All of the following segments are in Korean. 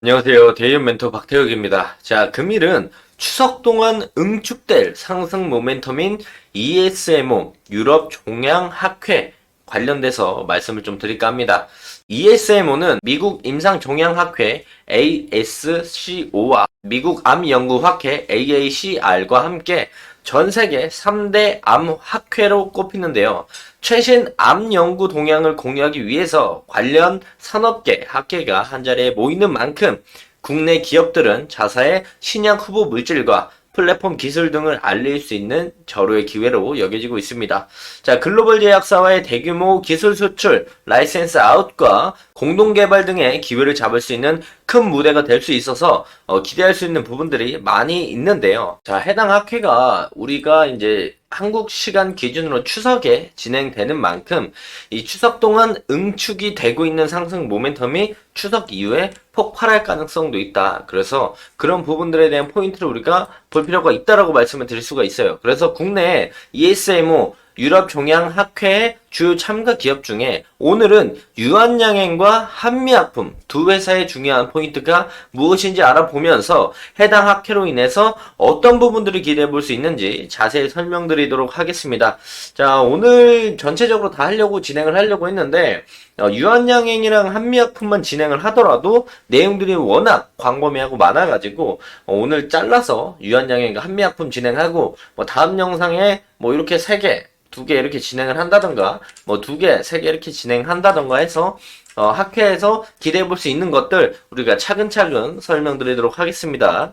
안녕하세요. 대이온 멘토 박태욱입니다. 자, 금일은 추석 동안 응축될 상승 모멘텀인 ESMO 유럽 종양 학회 관련돼서 말씀을 좀 드릴까 합니다. ESMO는 미국 임상종양학회 ASCO와 미국 암연구학회 AACR과 함께 전 세계 3대 암학회로 꼽히는데요. 최신 암 연구 동향을 공유하기 위해서 관련 산업계, 학계가 한자리에 모이는 만큼 국내 기업들은 자사의 신약 후보 물질과 플랫폼 기술 등을 알릴 수 있는 절호의 기회로 여겨지고 있습니다. 자, 글로벌 제약사와의 대규모 기술 수출, 라이센스 아웃과 공동 개발 등의 기회를 잡을 수 있는 큰 무대가 될 수 있어서 기대할 수 있는 부분들이 많이 있는데요. 자, 해당 학회가 우리가 이제 한국 시간 기준으로 추석에 진행되는 만큼 이 추석 동안 응축이 되고 있는 상승 모멘텀이 추석 이후에 폭발할 가능성도 있다. 그래서 그런 부분들에 대한 포인트를 우리가 볼 필요가 있다라고 말씀을 드릴 수가 있어요. 그래서 국내 ESMO 유럽 종양학회의 주요 참가 기업 중에 오늘은 유한양행과 한미약품 두 회사의 중요한 포인트가 무엇인지 알아보면서 해당 학회로 인해서 어떤 부분들을 기대해 볼 수 있는지 자세히 설명드리도록 하겠습니다. 자, 오늘 전체적으로 다 진행을 하려고 했는데 유한양행이랑 한미약품만 진행을 하더라도 내용들이 워낙 광범위하고 많아가지고 오늘 잘라서 유한양행과 한미약품 진행하고 다음 영상에 이렇게 3개 2개 이렇게 진행을 한다던가, 2개, 3개 이렇게 진행한다던가 해서, 학회에서 기대해 볼 수 있는 것들, 우리가 차근차근 설명드리도록 하겠습니다.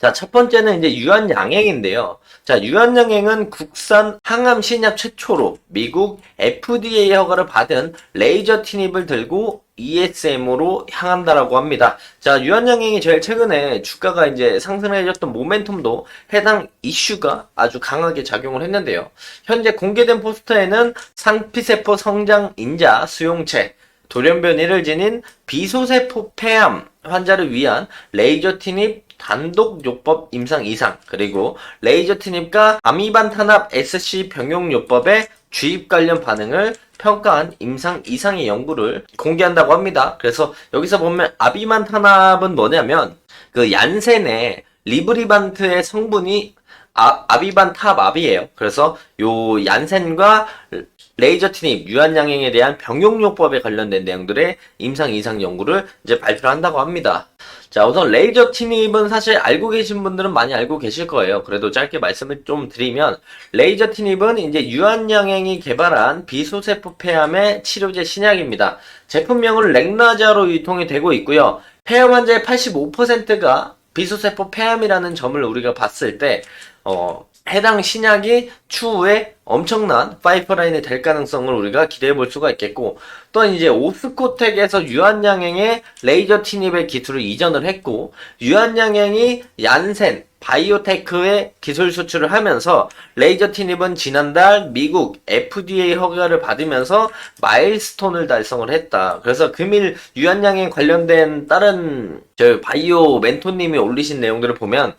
자, 첫 번째는 이제 유한양행인데요. 자, 유한양행은 국산 항암 신약 최초로 미국 FDA 허가를 받은 레이저 티닙을 들고 ESM으로 향한다라고 합니다. 자, 유한양행이 제일 최근에 주가가 이제 상승해졌던 모멘텀도 해당 이슈가 아주 강하게 작용을 했는데요. 현재 공개된 포스터에는 상피세포 성장 인자 수용체, 돌연변 이를 지닌 비소세포 폐암 환자를 위한 레이저 티닙 단독 요법 임상 이상, 그리고 레이저 티닙과 아미반 탄압 SC 병용 요법의 주입 관련 반응을 평가한 임상 이상의 연구를 공개한다고 합니다. 그래서 여기서 보면 아비만 탄압은 뭐냐면 그 얀센의 리브리반트의 성분이 아비반 탑압이에요. 그래서 요 얀센과 레이저 티닙, 유한양행에 대한 병용요법에 관련된 내용들의 임상 이상 연구를 이제 발표를 한다고 합니다. 자, 우선 레이저 티닙은 사실 알고 계신 분들은 많이 알고 계실 거예요. 그래도 짧게 말씀을 좀 드리면 레이저 티닙은 이제 유한양행이 개발한 비소세포 폐암의 치료제 신약입니다. 제품명은 렉나자로 유통이 되고 있고요. 폐암 환자의 85%가 비소세포 폐암이라는 점을 우리가 봤을 때 해당 신약이 추후에 엄청난 파이프라인이 될 가능성을 우리가 기대해 볼 수가 있겠고, 또한 이제 오스코텍에서 유한양행의 레이저 티닙의 기술을 이전을 했고, 유한양행이 얀센 바이오테크의 기술 수출을 하면서 레이저 티닙은 지난달 미국 FDA 허가를 받으면서 마일스톤을 달성을 했다. 그래서 금일 유한양행 관련된 다른 바이오 멘토님이 올리신 내용들을 보면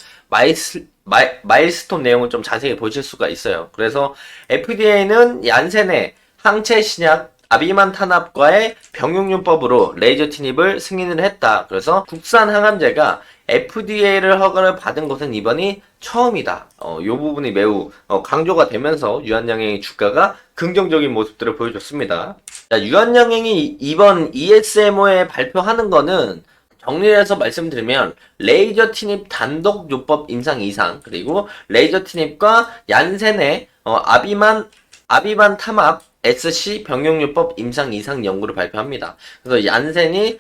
마일스톤 내용을 좀 자세히 보실 수가 있어요. 그래서 FDA는 얀센의 항체 신약 아비만 탄압과의 병용요법으로 레이저 티닙을 승인을 했다. 그래서 국산 항암제가 FDA를 허가를 받은 것은 이번이 처음이다. 이 부분이 매우 강조가 되면서 유한양행의 주가가 긍정적인 모습들을 보여줬습니다. 자, 유한양행이 이번 ESMO에 발표하는 거는 정리를 해서 말씀드리면 레이저 티닙 단독 요법 임상 이상, 그리고 레이저 티닙과 얀센의 아비반 탐압 SC 병용요법 임상 이상 연구를 발표합니다. 그래서 얀센이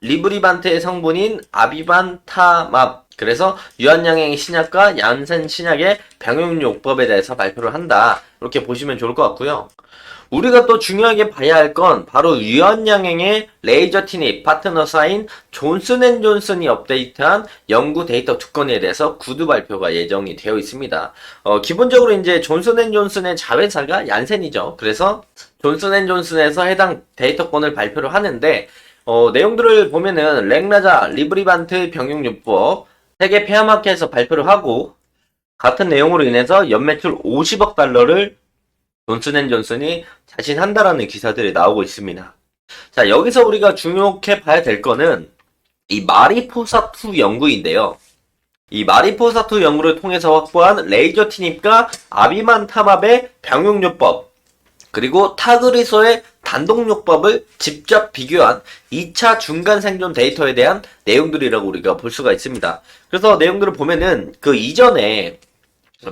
리브리반트의 성분인 아비반 탐압, 그래서 유한양행 신약과 얀센 신약의 병용요법에 대해서 발표를 한다. 이렇게 보시면 좋을 것 같고요. 우리가 또 중요하게 봐야 할 건 바로 유한양행의 레이저 티닙 파트너사인 존슨앤존슨이 업데이트한 연구 데이터 두 건에 대해서 구두 발표가 예정이 되어 있습니다. 기본적으로 이제 존슨앤존슨의 자회사가 얀센이죠. 그래서 존슨앤존슨에서 해당 데이터건을 발표를 하는데 내용들을 보면은 렉나자 리브리반트 병용요법 세계 폐암학회에서 발표를 하고, 같은 내용으로 인해서 연매출 50억 달러를 존슨앤존슨이 자신한다라는 기사들이 나오고 있습니다. 자, 여기서 우리가 주목해 봐야 될 거는 이 마리포사2 연구인데요. 이 마리포사2 연구를 통해서 확보한 레이저 티닙과 아비만타맙의 병용요법, 그리고 타그리소의 단독요법을 직접 비교한 2차 중간 생존 데이터에 대한 내용들이라고 우리가 볼 수가 있습니다. 그래서 내용들을 보면은 그 이전에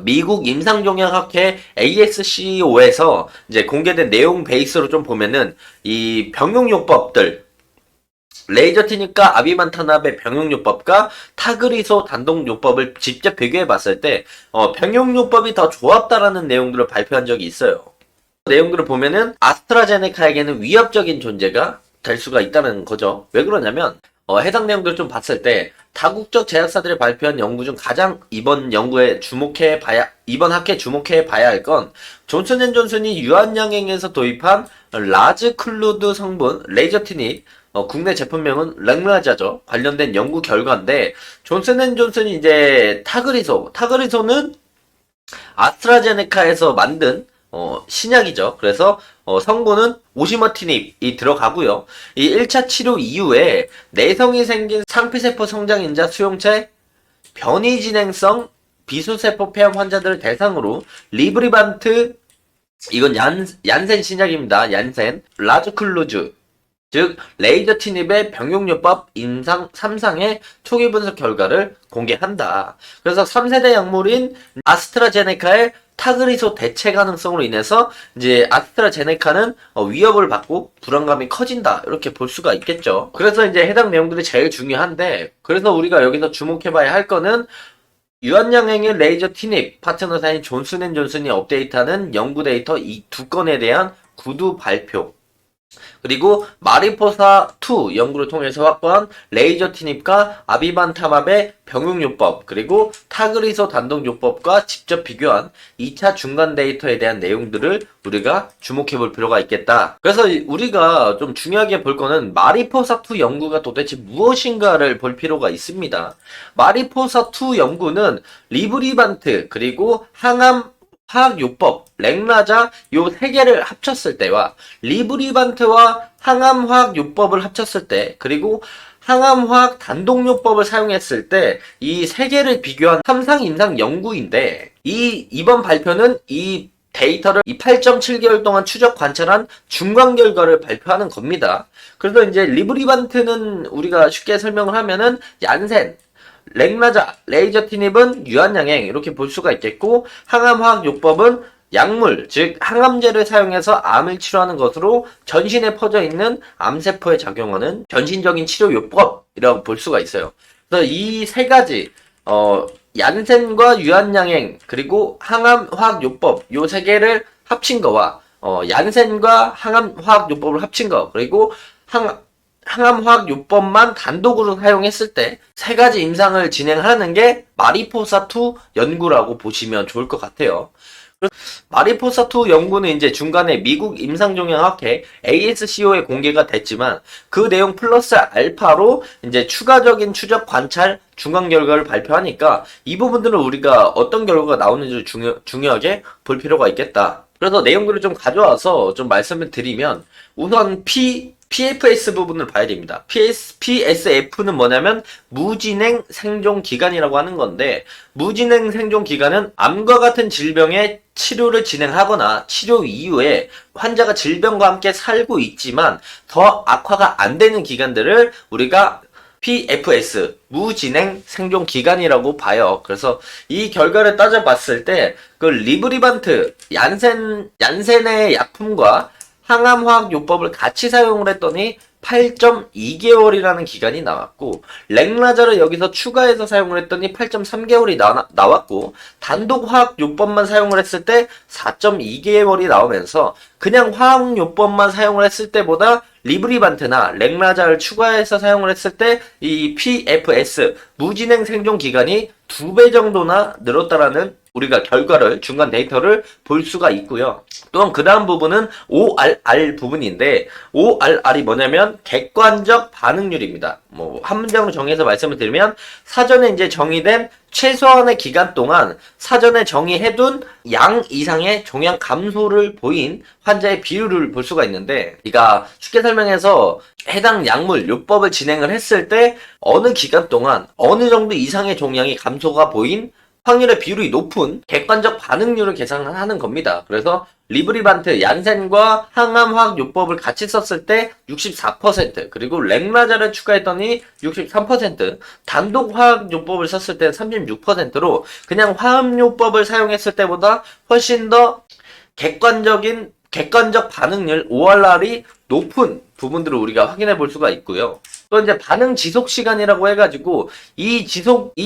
미국 임상종양학회 ASCO에서 이제 공개된 내용 베이스로 좀 보면은 이 병용요법들, 레이저 티닙과 아비만타납의 병용요법과 타그리소 단독요법을 직접 비교해 봤을 때 병용요법이 더 좋았다라는 내용들을 발표한 적이 있어요. 내용들을 보면은 아스트라제네카에게는 위협적인 존재가 될 수가 있다는 거죠. 왜 그러냐면 해당 내용들을 좀 봤을 때 다국적 제약사들이 발표한 연구 중 가장 이번 학회에 주목해 봐야 할 건 존슨앤존슨이 유한양행에서 도입한 라즈 클루드 성분 레이저티닙, 국내 제품명은 렉라자죠. 관련된 연구 결과인데 존슨앤존슨이 이제 타그리소는 아스트라제네카에서 만든 신약이죠. 그래서 성분은 오시머티닙이 들어가고요. 이 1차 치료 이후에 내성이 생긴 상피세포 성장인자 수용체 변이 진행성 비수세포 폐암 환자들을 대상으로 리브리반트, 이건 얀센 신약입니다. 얀센 라즈클루즈, 즉 레이저 티닙의 병용요법 임상 3상의 초기 분석 결과를 공개한다. 그래서 3세대 약물인 아스트라제네카의 타그리소 대체 가능성으로 인해서 이제 아스트라제네카는 위협을 받고 불안감이 커진다, 이렇게 볼 수가 있겠죠. 그래서 이제 해당 내용들이 제일 중요한데, 그래서 우리가 여기서 주목해봐야 할 거는 유한양행의 레이저 티닙 파트너사인 존슨앤존슨이 업데이트하는 연구 데이터 이 두 건에 대한 구두 발표, 그리고 마리포사2 연구를 통해서 확보한 레이저 티닙과 아비반타맙의 병용요법, 그리고 타그리소 단독요법과 직접 비교한 2차 중간 데이터에 대한 내용들을 우리가 주목해 볼 필요가 있겠다. 그래서 우리가 좀 중요하게 볼 거는 마리포사2 연구가 도대체 무엇인가를 볼 필요가 있습니다. 마리포사2 연구는 리브리반트, 그리고 항암 화학요법, 렉라자 요 세 개를 합쳤을 때와 리브리반트와 항암화학요법을 합쳤을 때, 그리고 항암화학 단독요법을 사용했을 때 이 세 개를 비교한 3상 임상 연구인데, 이번 발표는 이 데이터를 8.7개월 동안 추적 관찰한 중간 결과를 발표하는 겁니다. 그래서 이제 리브리반트는 우리가 쉽게 설명을 하면은 얀센, 렉라자, 레이저 티닙은 유한양행, 이렇게 볼 수가 있겠고, 항암화학요법은 약물, 즉 항암제를 사용해서 암을 치료하는 것으로 전신에 퍼져 있는 암세포에 작용하는 전신적인 치료요법이라고 볼 수가 있어요. 그래서 이 세 가지 얀센과 유한양행, 그리고 항암화학요법 요 세 개를 합친 거와 얀센과 항암화학요법을 합친 거, 그리고 항암화학요법만 단독으로 사용했을 때 세 가지 임상을 진행하는 게 마리포사2 연구라고 보시면 좋을 것 같아요. 마리포사2 연구는 이제 중간에 미국 임상종양학회 ASCO에 공개가 됐지만 그 내용 플러스 알파로 이제 추가적인 추적 관찰 중간 결과를 발표하니까 이 부분들은 우리가 어떤 결과가 나오는지 중요하게 볼 필요가 있겠다. 그래서 내용들을 좀 가져와서 좀 말씀을 드리면, 우선 PFS 부분을 봐야 됩니다. PSF는 뭐냐면 무진행 생존 기간이라고 하는 건데, 무진행 생존 기간은 암과 같은 질병의 치료를 진행하거나 치료 이후에 환자가 질병과 함께 살고 있지만 더 악화가 안 되는 기간들을 우리가 PFS, 무진행 생존 기간이라고 봐요. 그래서 이 결과를 따져봤을 때 그 리브리반트, 얀센의 약품과 항암화학요법을 같이 사용을 했더니 8.2개월이라는 기간이 나왔고, 렉라자를 여기서 추가해서 사용을 했더니 8.3개월이 나왔고, 단독 화학요법만 사용을 했을 때 4.2개월이 나오면서 그냥 화학요법만 사용을 했을 때보다 리브리반트나 렉라자를 추가해서 사용을 했을 때 이 PFS, 무진행 생존 기간이 2배 정도나 늘었다라는 우리가 결과를, 중간 데이터를 볼 수가 있고요. 또한 그 다음 부분은 ORR 부분인데, ORR이 뭐냐면 객관적 반응률입니다. 뭐 한 문장으로 정의해서 말씀을 드리면, 사전에 이제 정의된 최소한의 기간 동안 사전에 정의해둔 양 이상의 종양 감소를 보인 환자의 비율을 볼 수가 있는데, 그러니까 쉽게 설명해서 해당 약물 요법을 진행을 했을 때 어느 기간 동안 어느 정도 이상의 종양이 감소가 보인 확률의 비율이 높은 객관적 반응률을 계산하는 겁니다. 그래서 리브리반트, 얀센과 항암화학요법을 같이 썼을 때 64%, 그리고 렉나자를 추가했더니 63%, 단독화학요법을 썼을 때 36%로 그냥 화합요법을 사용했을 때보다 훨씬 더 객관적 반응률 ORR이 높은 부분들을 우리가 확인해 볼 수가 있고요. 또 이제 반응 지속 시간이라고 해가지고 이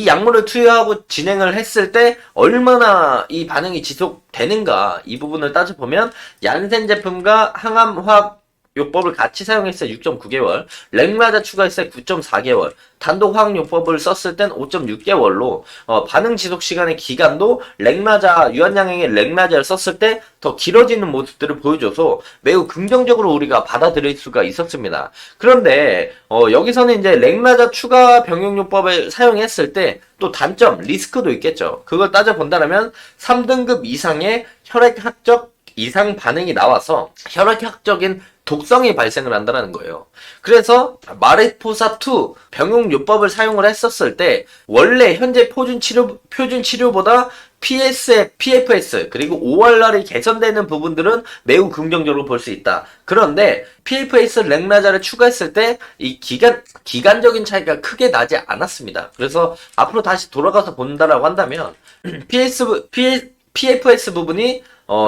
약물을 투여하고 진행을 했을 때 얼마나 이 반응이 지속되는가, 이 부분을 따져보면 얀센 제품과 항암화학 요법을 같이 사용했을 때 6.9개월, 렉마자 추가했을 때 9.4개월, 단독 화학요법을 썼을 땐 5.6개월로 반응 지속 시간의 기간도 유한양행의 렉마자를 썼을 때 더 길어지는 모습들을 보여줘서 매우 긍정적으로 우리가 받아들일 수가 있었습니다. 그런데 여기서는 이제 렉마자 추가 병용요법을 사용했을 때 또 단점, 리스크도 있겠죠. 그걸 따져본다면 3등급 이상의 혈액학적 이상 반응이 나와서 혈액학적인 독성이 발생을 한다는 거예요. 그래서 마리포사2 병용요법을 사용을 했었을 때 원래 현재 표준 치료보다 PFS 그리고 ORR이 개선되는 부분들은 매우 긍정적으로 볼 수 있다. 그런데 PFS 렉나자를 추가했을 때 이 기간적인 차이가 크게 나지 않았습니다. 그래서 앞으로 다시 돌아가서 본다라고 한다면 PFS 부분이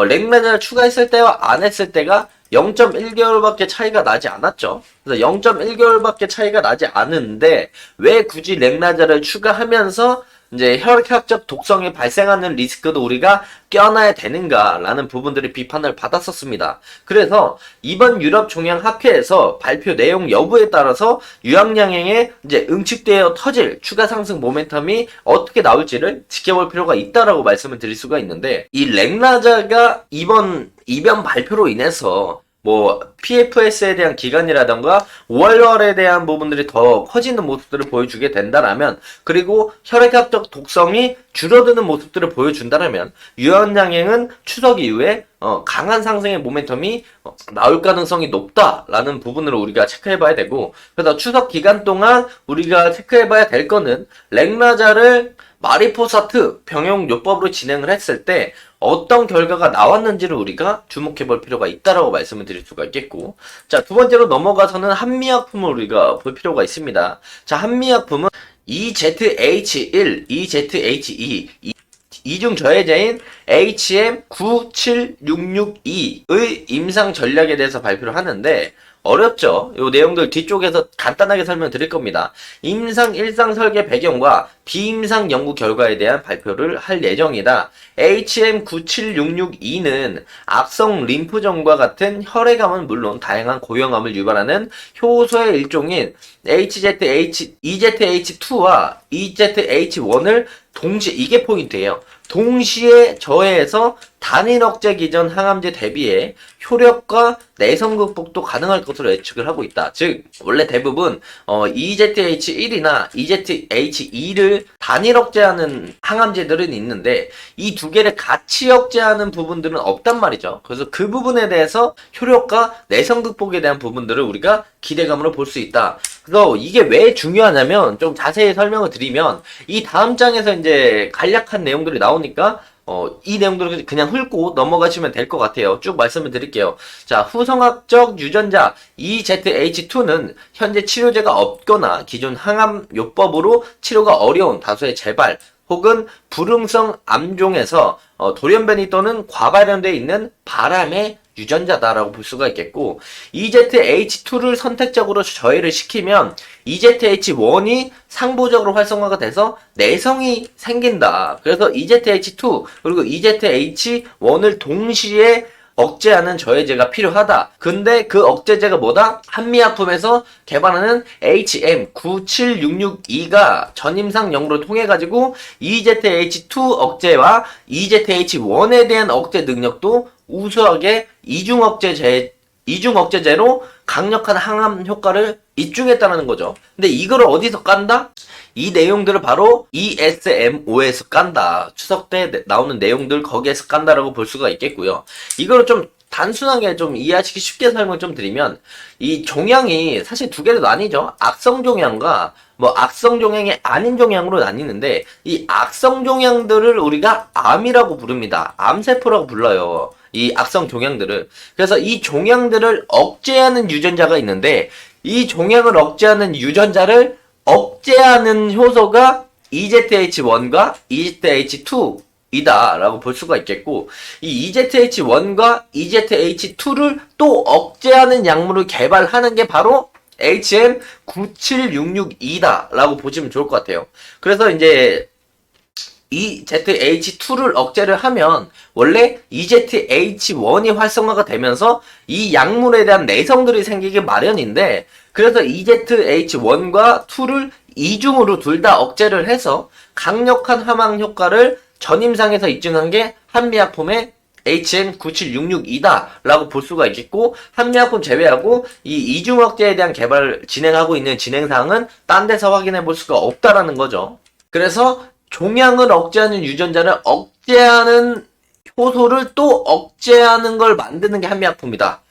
렉나자를 추가했을 때와 안 했을 때가 0.1개월밖에 차이가 나지 않았죠. 그래서 0.1개월밖에 차이가 나지 않은데 왜 굳이 렉나자를 추가하면서 이제 혈액학적 독성이 발생하는 리스크도 우리가 껴놔야 되는가라는 부분들이 비판을 받았었습니다. 그래서 이번 유럽 종양 학회에서 발표 내용 여부에 따라서 유황양행에 이제 응축되어 터질 추가 상승 모멘텀이 어떻게 나올지를 지켜볼 필요가 있다라고 말씀을 드릴 수가 있는데, 이 렉나자가 이번 이변 발표로 인해서 뭐 PFS에 대한 기간이라던가 ORR에 대한 부분들이 더 커지는 모습들을 보여주게 된다라면, 그리고 혈액학적 독성이 줄어드는 모습들을 보여준다라면 유한양행은 추석 이후에 강한 상승의 모멘텀이 나올 가능성이 높다라는 부분으로 우리가 체크해봐야 되고, 그래서 추석 기간 동안 우리가 체크해봐야 될 거는 렉나자를 마리포사트 병용요법으로 진행을 했을 때 어떤 결과가 나왔는지를 우리가 주목해 볼 필요가 있다라고 말씀을 드릴 수가 있겠고, 자, 두 번째로 넘어가서는 한미약품을 우리가 볼 필요가 있습니다. 자, 한미약품은 EZH1, EZH2, 이중 저해제인 HM97662의 임상 전략에 대해서 발표를 하는데, 어렵죠? 요 내용들 뒤쪽에서 간단하게 설명드릴 겁니다. 임상 일상 설계 배경과 비임상 연구 결과에 대한 발표를 할 예정이다. HM97662는 악성 림프종과 같은 혈액암은 물론 다양한 고형암을 유발하는 효소의 일종인 EZH2와 EZH1을 동시에, 이게 포인트예요. 동시에 저해해서 단일 억제 기전 항암제 대비해 효력과 내성 극복도 가능할 것으로 예측을 하고 있다. 즉 원래 대부분 EZH1이나 EZH2를 단일 억제하는 항암제들은 있는데 이 두 개를 같이 억제하는 부분들은 없단 말이죠. 그래서 그 부분에 대해서 효력과 내성 극복에 대한 부분들을 우리가 기대감으로 볼 수 있다. 그래서 이게 왜 중요하냐면, 좀 자세히 설명을 드리면 이 다음 장에서 이제 간략한 내용들이 나오니까 이 내용들을 그냥 훑고 넘어가시면 될 것 같아요. 쭉 말씀을 드릴게요. 자, 후성학적 유전자 EZH2는 현재 치료제가 없거나 기존 항암요법으로 치료가 어려운 다수의 재발 혹은 불응성 암종에서 돌연변이 또는 과발현되어 있는 바람의 유전자다라고 볼 수가 있겠고, EZH2를 선택적으로 저해를 시키면 EZH1이 상부적으로 활성화가 돼서 내성이 생긴다. 그래서 EZH2 그리고 EZH1을 동시에 억제하는 저해제가 필요하다. 근데 그 억제제가 뭐다? 한미약품에서 개발하는 HM97662가 전임상연구를 통해가지고 EZH2 억제와 EZH1에 대한 억제 능력도 우수하게 이중 억제제로 강력한 항암 효과를 입증했다는 거죠. 근데 이걸 어디서 깐다? 이 내용들을 바로 ESMO에서 깐다. 추석 때 나오는 내용들 거기에서 깐다라고 볼 수가 있겠고요. 이걸 좀 단순하게 좀 이해하시기 쉽게 설명을 좀 드리면, 이 종양이 사실 두 개로 나뉘죠. 악성 종양과 뭐 악성 종양이 아닌 종양으로 나뉘는데, 이 악성 종양들을 우리가 암이라고 부릅니다. 암세포라고 불러요. 이 악성 종양들을. 그래서 이 종양들을 억제하는 유전자가 있는데, 이 종양을 억제하는 유전자를 억제하는 효소가 EZH1과 EZH2 이다 라고 볼 수가 있겠고, 이 EZH1과 EZH2를 또 억제하는 약물을 개발하는 게 바로 HM97662다 라고 보시면 좋을 것 같아요. 그래서 이제 EZH2를 억제를 하면 원래 EZH1이 활성화가 되면서 이 약물에 대한 내성들이 생기기 마련인데, 그래서 EZH1과 2를 이중으로 둘 다 억제를 해서 강력한 함항 효과를 전임상에서 입증한 게 한미약품의 HM97662다 라고 볼 수가 있겠고, 한미약품 제외하고 이 이중 억제에 대한 개발을 진행하고 있는 진행사항은 딴 데서 확인해 볼 수가 없다라는 거죠. 그래서 종양을 억제하는 유전자를 억제하는 효소를 또 억제하는 걸 만드는 게 한미약품이다.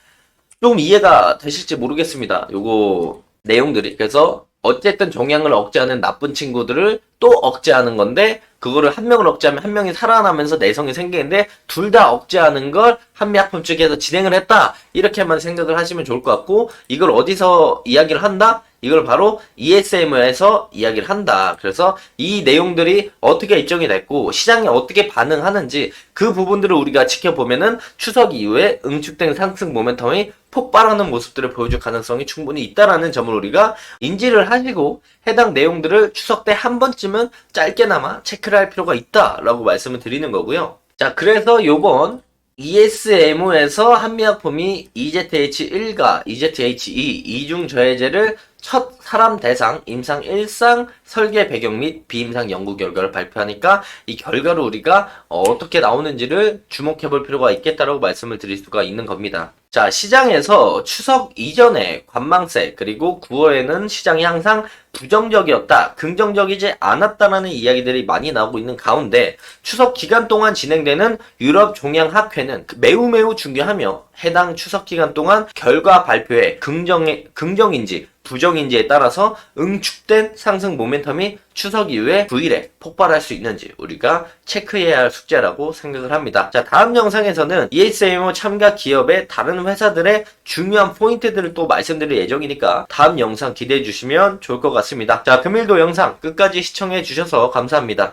좀 이해가 되실지 모르겠습니다. 요거 내용들이. 그래서 어쨌든 종양을 억제하는 나쁜 친구들을 또 억제하는 건데, 그거를 한 명을 억제하면 한 명이 살아나면서 내성이 생기는데, 둘 다 억제하는 걸 한미약품 측에서 진행을 했다. 이렇게만 생각을 하시면 좋을 것 같고, 이걸 어디서 이야기를 한다? 이걸 바로 ESM에서 이야기를 한다. 그래서 이 내용들이 어떻게 입증이 됐고 시장이 어떻게 반응하는지 그 부분들을 우리가 지켜보면은 추석 이후에 응축된 상승 모멘텀이 폭발하는 모습들을 보여줄 가능성이 충분히 있다라는 점을 우리가 인지를 하시고, 해당 내용들을 추석 때 한 번쯤은 짧게나마 체크를 할 필요가 있다라고 말씀을 드리는 거고요. 자, 그래서 요번 ESMO에서 한미약품이 EZH1과 EZH2 이중 저해제를 첫 사람 대상 임상 1상 설계 배경 및 비임상 연구 결과를 발표하니까, 이 결과를 우리가 어떻게 나오는지를 주목해 볼 필요가 있겠다라고 말씀을 드릴 수가 있는 겁니다. 자, 시장에서 추석 이전에 관망세, 그리고 9월에는 시장이 항상 부정적이었다, 긍정적이지 않았다라는 이야기들이 많이 나오고 있는 가운데, 추석 기간 동안 진행되는 유럽 종양 학회는 매우 중요하며, 해당 추석 기간 동안 결과 발표에 긍정인지 부정인지에 따라서 응축된 상승 모멘텀이 추석 이후에 9일에 폭발할 수 있는지 우리가 체크해야 할 숙제라고 생각을 합니다. 자, 다음 영상에서는 ESMO 참가 기업의 다른 회사들의 중요한 포인트들을 또 말씀드릴 예정이니까 다음 영상 기대해 주시면 좋을 것 같습니다. 자, 금일도 영상 끝까지 시청해 주셔서 감사합니다.